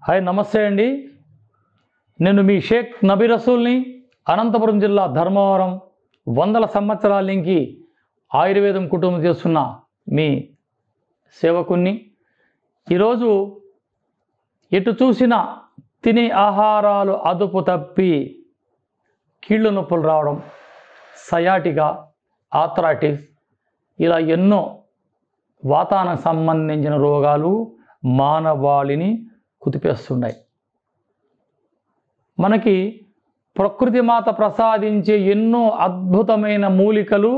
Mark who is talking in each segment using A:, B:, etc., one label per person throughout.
A: Hi నమస్తే అండి. నేను మీ షేక్ నబీ రసూల్ని, అనంతపురం జిల్లా ధర్మవరం. వందల సంవత్సరాల నుంచి ఆయుర్వేదం కుటుంబం చేస్తున్న మీ సేవకుణ్ణి. ఈరోజు ఎటు చూసినా తినే ఆహారాలు అదుపు తప్పి కీళ్ళు నొప్పులు రావడం, సయాటికా, ఆర్థరైటిస్, ఇలా ఎన్నో వాతావరణం సంబంధించిన రోగాలు మానవాళిని కుదిపేస్తున్నాయి. మనకి ప్రకృతి మాత ప్రసాదించే ఎన్నో అద్భుతమైన మూలికలు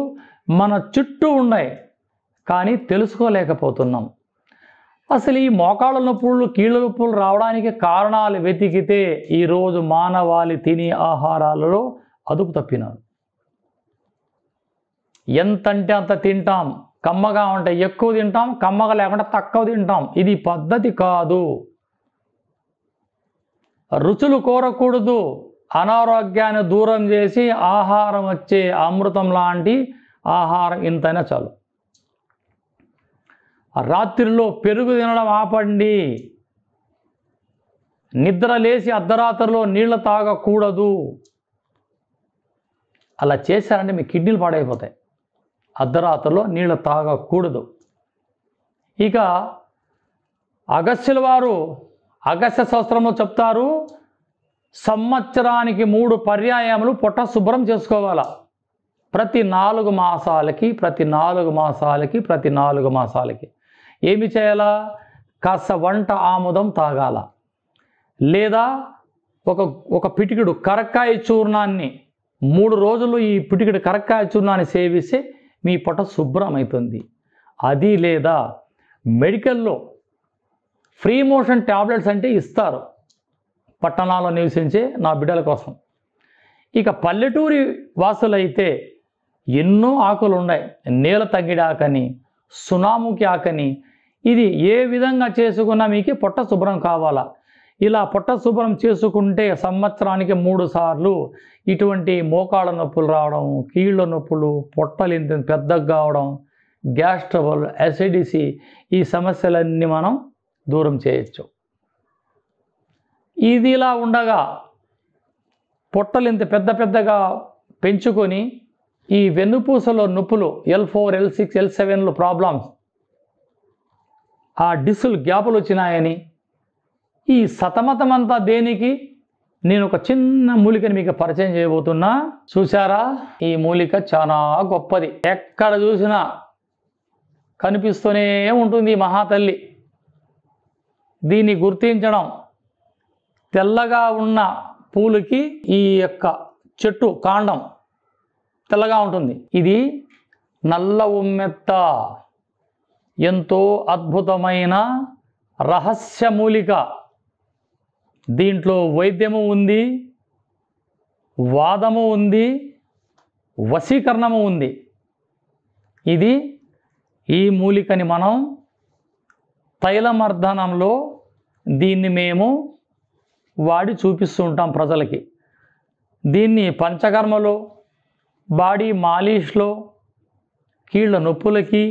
A: మన చుట్టూ ఉన్నాయి, కానీ తెలుసుకోలేకపోతున్నాం. అసలు ఈ మోకాళ్ళ నొప్పులు, కీళ్ళ నొప్పులు రావడానికి కారణాలు వెతికితే ఈరోజు మానవాళి తినే ఆహారాలలో అదుపు తప్పినారు. ఎంతంటే అంత తింటాం, కమ్మగా ఉంటే ఎక్కువ తింటాం, కమ్మగా లేకుండా తక్కువ తింటాం. ఇది పద్ధతి కాదు. రుచులు కోరకూడదు. అనారోగ్యాన్ని దూరం చేసి ఆహారం వచ్చే అమృతం లాంటి ఆహారం ఇంతైనా చాలు. రాత్రిలో పెరుగు తినడం ఆపండి. నిద్ర లేచి అర్ధరాత్రిలో నీళ్లు తాగకూడదు. అలా చేశారంటే మీ కిడ్నీలు పాడైపోతాయి. అర్ధరాత్రిలో నీళ్లు తాగకూడదు. ఇక అగస్త్యుల వారు అగస్త్య శాస్త్రంలో చెప్తారు, సంవత్సరానికి 3 పర్యాయములు పొట్ట శుభ్రం చేసుకోవాలా. ప్రతి 4 మాసాలకి ఏమి చేయాలా? కాస్త వంట ఆముదం తాగాల, లేదా ఒక పిటికెడు కరక్కాయ చూర్ణాన్ని 3 రోజులు ఈ పిటికెడు కరక్కాయ చూర్ణాన్ని సేవిస్తే మీ పొట్ట శుభ్రమవుతుంది. అది లేదా మెడికల్లో ఫ్రీ మోషన్ ట్యాబ్లెట్స్ అంటే ఇస్తారు పట్టణాల్లో నివసించే నా బిడ్డల కోసం. ఇక పల్లెటూరి వాసులైతే ఎన్నో ఆకులు ఉన్నాయి. నేల తగ్గిడి ఆకని, సునాముకి ఆకని. ఇది ఏ విధంగా చేసుకున్నా మీకు పొట్ట శుభ్రం కావాలా. ఇలా పొట్ట శుభ్రం చేసుకుంటే సంవత్సరానికి 3 సార్లు ఇటువంటి మోకాళ్ళ నొప్పులు రావడం, కీళ్ళ నొప్పులు, పొట్టలు ఇంత పెద్దగా కావడం, గ్యాస్ ట్రబుల్, అసిడిటీ, ఈ సమస్యలన్నీ మనం దూరం చేయొచ్చు. ఇది ఇలా ఉండగా పొట్టలు ఇంత పెద్దగా పెంచుకొని ఈ వెన్నుపూసలో నొప్పులు, L4, L6, L7లో ప్రాబ్లమ్స్, ఆ డిస్కులు గ్యాపులు వచ్చినాయని ఈ సతమతమంతా దేనికి? నేను ఒక చిన్న మూలికని మీకు పరిచయం చేయబోతున్నా. చూసారా? ఈ మూలిక చాలా గొప్పది. ఎక్కడ చూసినా కనిపిస్తూనే ఉంటుంది ఈ మహాతల్లి. దీన్ని గుర్తించడం, తెల్లగా ఉన్న పూలకి ఈ యొక్క చెట్టు కాండం తెల్లగా ఉంటుంది. ఇది నల్ల ఉమ్మెత్త, ఎంతో అద్భుతమైన రహస్య మూలిక. దీంట్లో వైద్యము ఉంది, వాదము ఉంది, వశీకరణము ఉంది. ఈ మూలికని మనం తైలమర్దనంలో దీన్ని మేము వాడి చూపిస్తూ ఉంటాం ప్రజలకి. దీన్ని పంచకర్మలో, బాడీ మాలిష్లో, కీళ్ళ నొప్పులకి,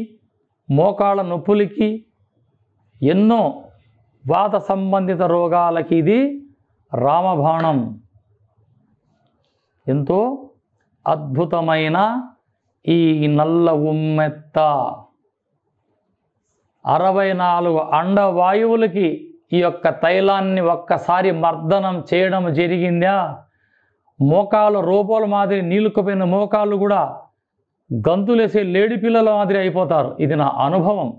A: మోకాళ్ళ నొప్పులకి, ఎన్నో వాత సంబంధిత రోగాలకి ఇది రామబాణం. ఎంతో అద్భుతమైన ఈ నల్ల ఉమ్మెత్త 64 అండవాయువులకి ఈ యొక్క తైలాన్ని ఒక్కసారి మర్దనం చేయడం జరిగిందా, మోకాళ్ళ రూపాల మాదిరి నీళ్ళుకుపోయిన మోకాళ్ళు కూడా గంతులేసే లేడి పిల్లల మాదిరి అయిపోతారు. ఇది నా అనుభవం.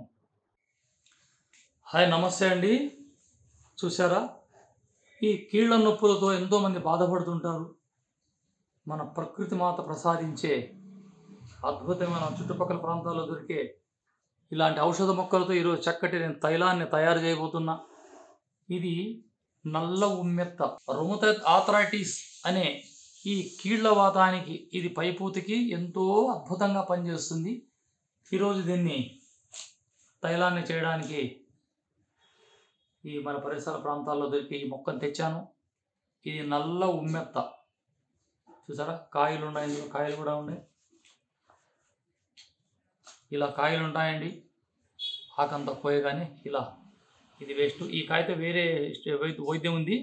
A: హాయ్ నమస్తే అండి. చూసారా? ఈ కీళ్ళ నొప్పులతో ఎంతోమంది బాధపడుతుంటారు. మన ప్రకృతి మాత ప్రసాదించే అద్భుతమైన చుట్టుపక్కల ప్రాంతాల్లో దొరికే ఇలాంటి ఔషధ మొక్కలతో ఈరోజు చక్కటి నేను తైలాన్ని తయారు చేయబోతున్నా. ఇది నల్ల ఉమ్మెత్త, రుమటాయిడ్ ఆర్థరైటిస్ అనే ఈ కీళ్ల వాతానికి, ఇది పైపూతికి ఎంతో అద్భుతంగా పనిచేస్తుంది. ఈరోజు దీన్ని తైలాన్ని చేయడానికి ఈ మన పరిసర ప్రాంతాల్లో దొరికి ఈ మొక్కను తెచ్చాను. ఇది నల్ల ఉమ్మెత్త. చూసారా? కాయలు ఉన్నాయి, ఇందులో కాయలు కూడా ఉన్నాయి. ఇలా కాయలు ఉంటాయండి. ఆకంతా పోయగానే ఇలా ఇది వేస్ట్. ఈ కాయతో వేరే వైద్యం ఉంది.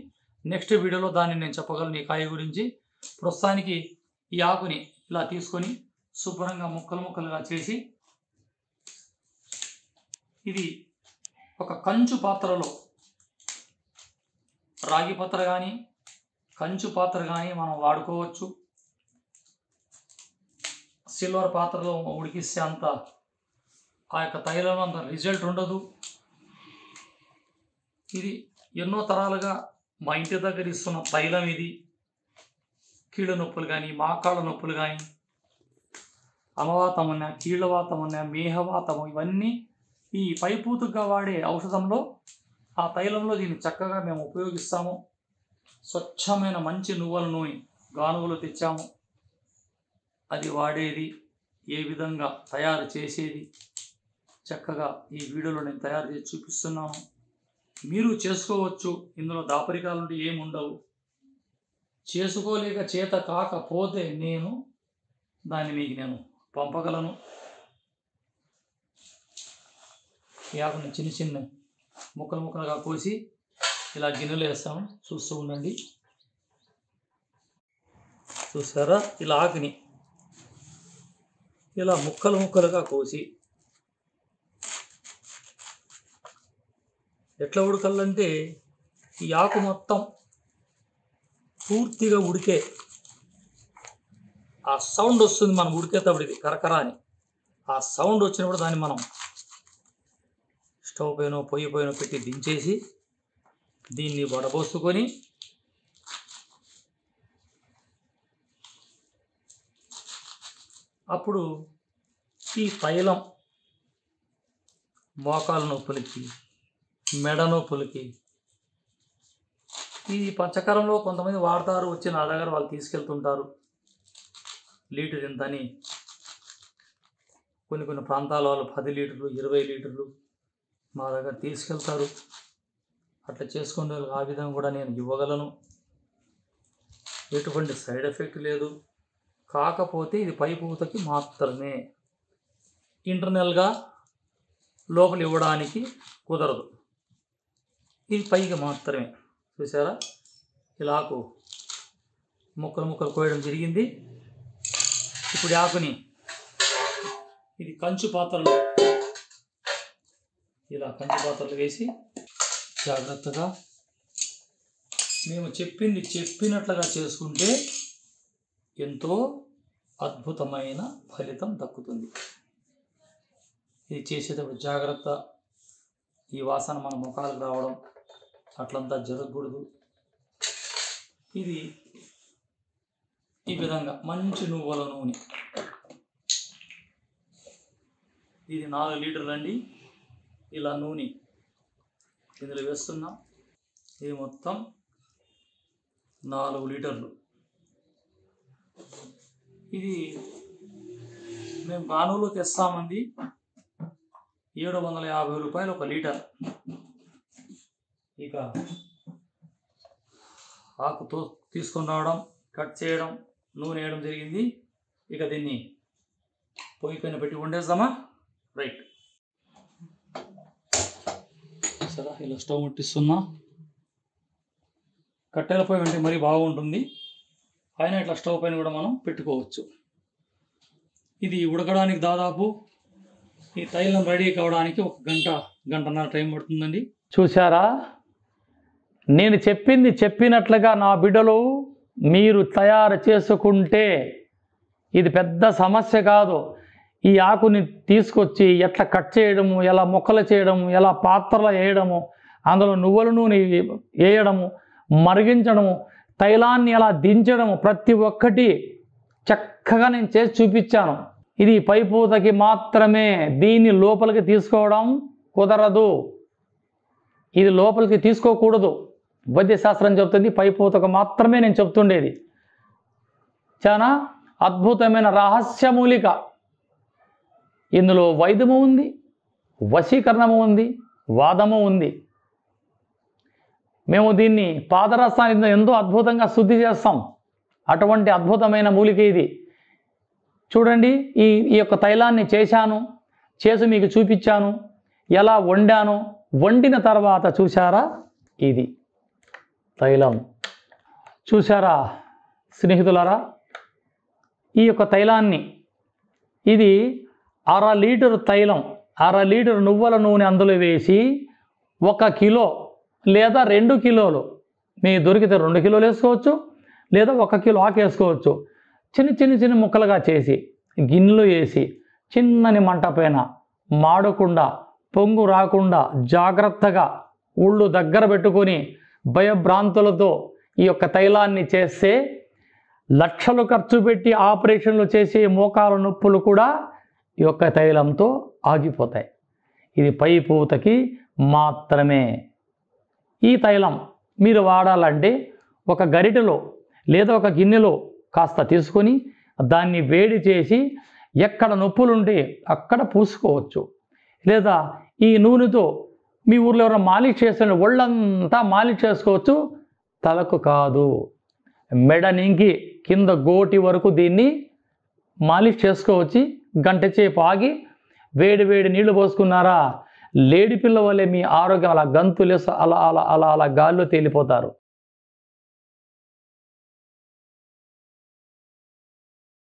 A: నెక్స్ట్ వీడియోలో దాన్ని నేను చెప్పగలను ఈ కాయ గురించి. ప్రస్తుతానికి ఈ ఆకుని ఇలా తీసుకొని శుభ్రంగా ముక్కలుగా చేసి ఇది ఒక కంచు పాత్రలో, రాగి పాత్ర కానీ కంచు పాత్ర కానీ మనం వాడుకోవచ్చు. సిల్వర్ పాత్రలో ఉడికిస్తే అంత ఆ యొక్క తైలంలో అంత రిజల్ట్ ఉండదు. ఇది ఎన్నో తరాలుగా మా ఇంటి దగ్గర ఇస్తున్న తైలం ఇది. కీళ్ళ నొప్పులు కానీ, మాకాళ్ళ నొప్పులు కానీ, అమవాతం ఉన్నా, కీళ్ళవాతం ఉన్నా, మేహవాతము, ఇవన్నీ ఈ పైపూతుగా వాడే ఔషధంలో ఆ తైలంలో దీన్ని చక్కగా మేము ఉపయోగిస్తాము. స్వచ్ఛమైన మంచి నువ్వుల నూనె గానుగలు తెచ్చాము. అది వాడేది, ఏ విధంగా తయారు చేసేది చక్కగా ఈ వీడియోలో నేను తయారు చేసి చూపిస్తున్నాను. మీరు చేసుకోవచ్చు. ఇందులో దాపరికాలు ఏముండవు. చేసుకోలేక చేత కాకపోతే నేను దాన్ని మీకు నేను పంపగలను. ఈ ఆకుని చిన్న ముక్కలుగా కోసి ఇలా గిన్నెలో వేస్తాము. చూస్తూ ఉండండి. చూసారా? ఇలా ఆకుని ఇలా ముక్కలుగా కోసి ఎట్లా ఉడకాలంటే ఈ ఆకు మొత్తం పూర్తిగా ఉడికే ఆ సౌండ్ వస్తుంది. మనం ఉడికేటప్పుడు ఇది కరకర అని ఆ సౌండ్ వచ్చినప్పుడు దాన్ని మనం స్టవ్ పైన పొయ్యి పైన పెట్టి దించేసి దీన్ని వడబోసుకొని అప్పుడు ఈ తైలం మోకాలు నొప్పులకి, మెడ నొప్పులకి, ఈ పంచకరంలో కొంతమంది వాడతారు. వచ్చి నా దగ్గర వాళ్ళు తీసుకెళ్తుంటారు. లీటర్ ఇంతని కొన్ని ప్రాంతాల వాళ్ళు 10 లీటర్లు 20 లీటర్లు మా దగ్గర తీసుకెళ్తారు. అట్లా చేసుకునే వాళ్ళకి ఆ విధంగా కూడా నేను ఇవ్వగలను. ఎటువంటి సైడ్ ఎఫెక్ట్ లేదు. కాకపోతే ఇది పైపూతకి మాత్రమే, ఇంటర్నల్గా లోపల ఇవ్వడానికి కుదరదు. ఇది పైకి మాత్రమే. చూసారా? ఇలా ఆకు ముక్కలు కోయడం జరిగింది. ఇప్పుడు ఆకుని ఇది కంచు పాత్రలో ఇలా కంచు పాత్రలు వేసి జాగ్రత్తగా మేము చెప్పినట్లుగా చేసుకుంటే ఎంతో అద్భుతమైన ఫలితం దక్కుతుంది. ఇది చేసేటప్పుడు జాగ్రత్త. ఈ వాసన మన ముఖాలకు రావడం అట్లంతా జరగకూడదు. ఇది ఈ విధంగా మంచి నువ్వుల నూనె, ఇది 4 లీటర్లు అండి. ఇలా నూనె ఇందులో వేస్తున్నాం. ఇది మొత్తం 4 లీటర్లు. ఇది మేము గానుగలో తెస్తామండి. 750 రూపాయలు 1 లీటర్. ఇక ఆకుతో తీసుకొని రావడం, కట్ చేయడం, నూనె వేయడం జరిగింది. ఇక దీన్ని పొయ్యి పైన పెట్టి వండేద్దామా? రైట్. సరే, ఇలా స్టవ్ ముట్టిస్తున్నా. కట్టెల పొయ్యి అంటే మరీ బాగుంటుంది. అయినా ఇట్లా స్టవ్ పైన కూడా మనం పెట్టుకోవచ్చు. ఇది ఉడకడానికి దాదాపు ఈ తైలం రెడీ కావడానికి 1 గంటన్నర టైం పడుతుందండి. చూసారా? నేను చెప్పినట్లుగా నా బిడ్డలు మీరు తయారు చేసుకుంటే ఇది పెద్ద సమస్య కాదు. ఈ ఆకుని తీసుకొచ్చి ఎట్లా కట్ చేయడము, ఎలా ముక్కలు చేయడము, ఎలా పాత్రలు వేయడము, అందులో నువ్వుల నూనె వేయడము, మరిగించడము, తైలాన్ని ఎలా దించడము, ప్రతి ఒక్కటి చక్కగా నేను చేసి చూపించాను. ఇది పైపూతకి మాత్రమే. దీన్ని లోపలికి తీసుకోవడం కుదరదు. ఇది లోపలికి తీసుకోకూడదు. వైద్యశాస్త్రం చెప్తుంది పైపూతకు మాత్రమే నేను చెప్తుండేది. చాలా అద్భుతమైన రహస్యమూలిక. ఇందులో వైద్యము ఉంది, వశీకరణము ఉంది, వాదము ఉంది. మేము దీన్ని పాదరసాన్ని ఎంతో అద్భుతంగా శుద్ధి చేస్తాం. అటువంటి అద్భుతమైన మూలిక ఇది. చూడండి, ఈ యొక్క తైలాన్ని చేసి మీకు చూపించాను. ఎలా వండాను, వండిన తర్వాత చూసారా, ఇది తైలం. చూసారా స్నేహితులారా, ఈ యొక్క తైలాన్ని, ఇది 1/2 లీటరు తైలం, 1/2 లీటరు నువ్వుల నూనె అందులో వేసి 1 కిలో లేదా 2 కిలోలు, మీ దొరికితే 2 కిలోలు వేసుకోవచ్చు, లేదా 1 కిలో ఆకు వేసుకోవచ్చు. చిన్న ముక్కలుగా చేసి గిన్నెలో వేసి చిన్నని మంట పైన మాడకుండా, పొంగు రాకుండా జాగ్రత్తగా ఊళ్ళు దగ్గర పెట్టుకొని భయభ్రాంతులతో ఈ యొక్క తైలాన్ని చేస్తే లక్షలు ఖర్చు పెట్టి ఆపరేషన్లు చేసే మోకాల నొప్పులు కూడా ఈ యొక్క తైలంతో ఆగిపోతాయి. ఇది పై పూతకి మాత్రమే. ఈ తైలం మీరు వాడాలంటే ఒక గరిటెలో లేదా ఒక గిన్నెలో కాస్త తీసుకొని దాన్ని వేడి చేసి ఎక్కడ నొప్పులుంటే అక్కడ పూసుకోవచ్చు. లేదా ఈ నూనెతో మీ ఊర్లో ఎవరైనా మాలిష్ చేసిన ఒళ్ళంతా మాలిష్ చేసుకోవచ్చు. తలకు కాదు, మెడ నుంచి కింద గోటి వరకు దీన్ని మాలిష్ చేసుకోవచ్చు. గంట సేపు ఆగి వేడి నీళ్లు పోసుకున్నారా, లేడి పిల్ల వల్లే మీ ఆరోగ్యం అలా గంతులేసి అలా గాల్లో తేలిపోతారు.